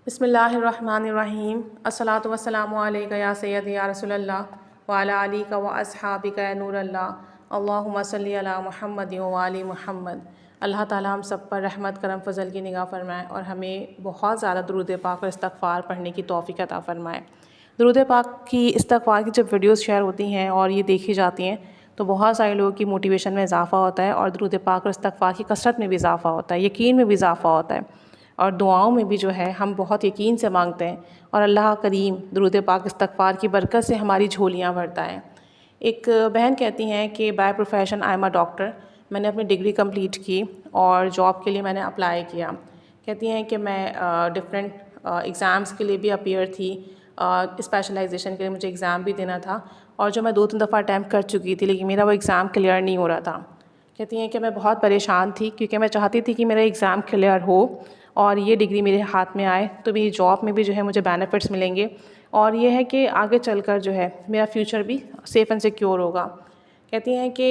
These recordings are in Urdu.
بسم اللہ الرحمن الرحیم الصلاۃ والسلام علیک یا سیدی یا رسول اللہ وعلی آلک و اصحابک یا نور اللہ اللہم صلی علی محمد و آل محمد۔ اللہ تعالیٰ ہم سب پر رحمت کرم فضل کی نگاہ فرمائے اور ہمیں بہت زیادہ درود پاک اور استغفار پڑھنے کی توفیق عطا فرمائے۔ درود پاک کی استغفار کی جب ویڈیوز شیئر ہوتی ہیں اور یہ دیکھی جاتی ہیں تو بہت سارے لوگوں کی موٹیویشن میں اضافہ ہوتا ہے اور درود پاک اور استغفار کی کثرت میں بھی اضافہ ہوتا ہے، یقین میں بھی اضافہ ہوتا ہے، اور دعاؤں میں بھی جو ہے ہم بہت یقین سے مانگتے ہیں اور اللہ کریم درود پاک استغفار کی برکت سے ہماری جھولیاں بھرتا ہے۔ ایک بہن کہتی ہیں کہ by profession I am a doctor, میں نے اپنی ڈگری کمپلیٹ کی اور جاب کے لیے میں نے اپلائی کیا۔ کہتی ہیں کہ میں ڈفرینٹ ایگزامس کے لیے بھی اپیئر تھی، اسپیشلائزیشن کے لیے مجھے ایگزام بھی دینا تھا، اور جو میں 2-3 دفعہ اٹیمپٹ کر چکی تھی لیکن میرا وہ ایگزام کلیئر نہیں ہو رہا تھا۔ کہتی ہیں کہ میں بہت پریشان تھی کیونکہ میں چاہتی تھی کہ میرا ایگزام کلیئر ہو اور یہ ڈگری میرے ہاتھ میں آئے تو میری جاب میں بھی جو ہے مجھے بینیفٹس ملیں گے، اور یہ ہے کہ آگے چل کر جو ہے میرا فیوچر بھی سیف اینڈ سیکیور ہوگا۔ کہتی ہیں کہ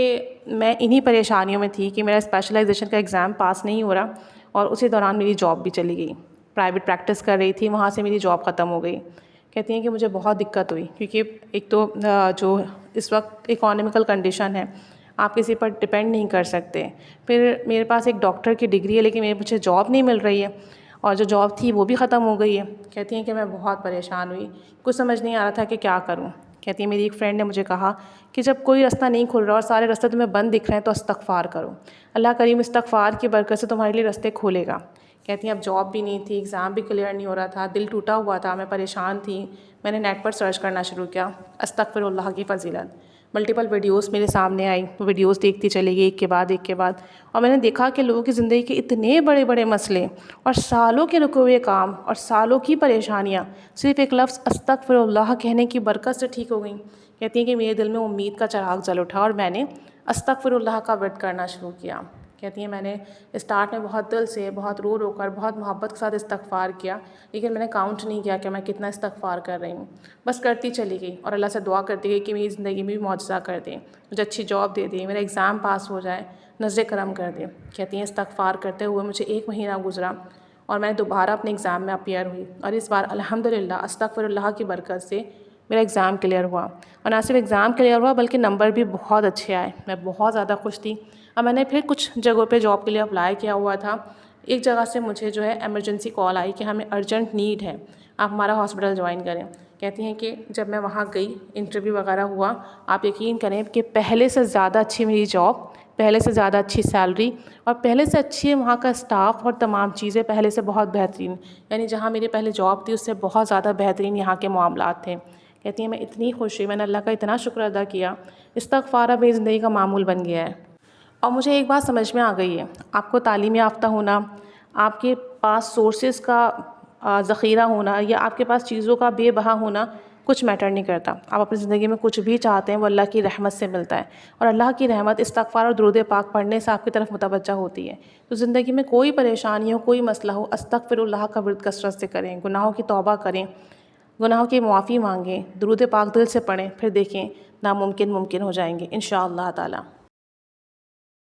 میں انہی پریشانیوں میں تھی کہ میرا اسپیشلائزیشن کا ایگزام پاس نہیں ہو رہا اور اسی دوران میری جاب بھی چلی گئی۔ پرائیویٹ پریکٹس کر رہی تھی، وہاں سے میری جاب ختم ہو گئی۔ کہتی ہیں کہ مجھے بہت دقت ہوئی کیونکہ ایک تو جو اس وقت اکانومیکل کنڈیشن ہے، آپ کسی پر ڈپینڈ نہیں کر سکتے، پھر میرے پاس ایک ڈاکٹر کی ڈگری ہے لیکن مجھے جاب نہیں مل رہی ہے اور جو جاب تھی وہ بھی ختم ہو گئی ہے۔ کہتی ہیں کہ میں بہت پریشان ہوئی، کچھ سمجھ نہیں آ رہا تھا کہ کیا کروں۔ کہتی ہیں میری ایک فرینڈ نے مجھے کہا کہ جب کوئی رستہ نہیں کھل رہا اور سارے راستے تمہیں بند دکھ رہے ہیں تو استغفار کرو، اللہ کریم استغفار کی برکت سے تمہارے لیے راستے کھولے گا۔ کہتی ہیں اب جاب بھی نہیں تھی، ایگزام بھی کلیئر نہیں ہو رہا تھا، دل ٹوٹا ہوا تھا، میں پریشان تھی۔ میں نے نیٹ پر سرچ کرنا شروع کیا استغفر اللہ کی فضیلت، ملٹیپل ویڈیوز میرے سامنے آئی، ویڈیوز دیکھتی چلی گئی ایک کے بعد، اور میں نے دیکھا کہ لوگوں کی زندگی کے اتنے بڑے بڑے مسئلے اور سالوں کے رکے ہوئے کام اور سالوں کی پریشانیاں صرف ایک لفظ استغفر اللہ کہنے کی برکت سے ٹھیک ہو گئیں۔ کہتی ہیں کہ میرے دل میں امید کا چراغ جل اٹھا اور میں نے استغفر اللہ کا ورد کرنا شروع کیا۔ کہتی ہیں میں نے اسٹارٹ میں بہت دل سے، بہت رو رو کر، بہت محبت کے ساتھ استغفار کیا، لیکن میں نے کاؤنٹ نہیں کیا کہ میں کتنا استغفار کر رہی ہوں، بس کرتی چلی گئی اور اللہ سے دعا کرتی گئی کہ میری زندگی میں بھی معجزہ کر دے، مجھے اچھی جاب دے دے، میرا ایگزام پاس ہو جائے، نظر کرم کر دے۔ کہتی ہیں استغفار کرتے ہوئے مجھے 1 مہینہ گزرا اور میں دوبارہ اپنے ایگزام میں اپیئر ہوئی اور اس بار الحمدللہ استغفر اللہ کی برکت سے میرا ایگزام کلیئر ہوا، اور نہ صرف ایگزام کلیئر ہوا بلکہ نمبر بھی بہت اچھے آئے۔ میں بہت زیادہ خوش تھی، اور میں نے پھر کچھ جگہوں پہ جاب کے لیے اپلائی کیا ہوا تھا۔ ایک جگہ سے مجھے جو ہے ایمرجنسی کال آئی کہ ہمیں ارجنٹ نیڈ ہے، آپ ہمارا ہاسپٹل جوائن کریں۔ کہتی ہیں کہ جب میں وہاں گئی، انٹرویو وغیرہ ہوا، آپ یقین کریں کہ پہلے سے زیادہ اچھی میری جاب، پہلے سے زیادہ اچھی سیلری، اور پہلے سے اچھی وہاں کا اسٹاف اور تمام چیزیں پہلے سے بہت بہترین، یعنی جہاں میری پہلے جاب تھی اس سے بہت زیادہ بہترین یہاں کے معاملات تھے۔ کہتی ہیں میں اتنی خوش ہوئی، میں نے اللہ کا اتنا شکر ادا کیا، استغفار اب میری زندگی کا معمول بن گیا ہے۔ اور مجھے ایک بات سمجھ میں آ گئی ہے، آپ کو تعلیم یافتہ ہونا، آپ کے پاس سورسز کا ذخیرہ ہونا، یا آپ کے پاس چیزوں کا بے بہا ہونا کچھ میٹر نہیں کرتا۔ آپ اپنی زندگی میں کچھ بھی چاہتے ہیں وہ اللہ کی رحمت سے ملتا ہے، اور اللہ کی رحمت استغفار اور درود پاک پڑھنے سے آپ کی طرف متوجہ ہوتی ہے۔ تو زندگی میں کوئی پریشانی ہو، کوئی مسئلہ ہو، استغفر اللہ کا ورد کثرت سے کریں، گناہوں کی توبہ کریں، گناہوں کی معافی مانگیں، درود پاک دل سے پڑھیں، پھر دیکھیں ناممکن ممکن ہو جائیں گے انشاءاللہ تعالی۔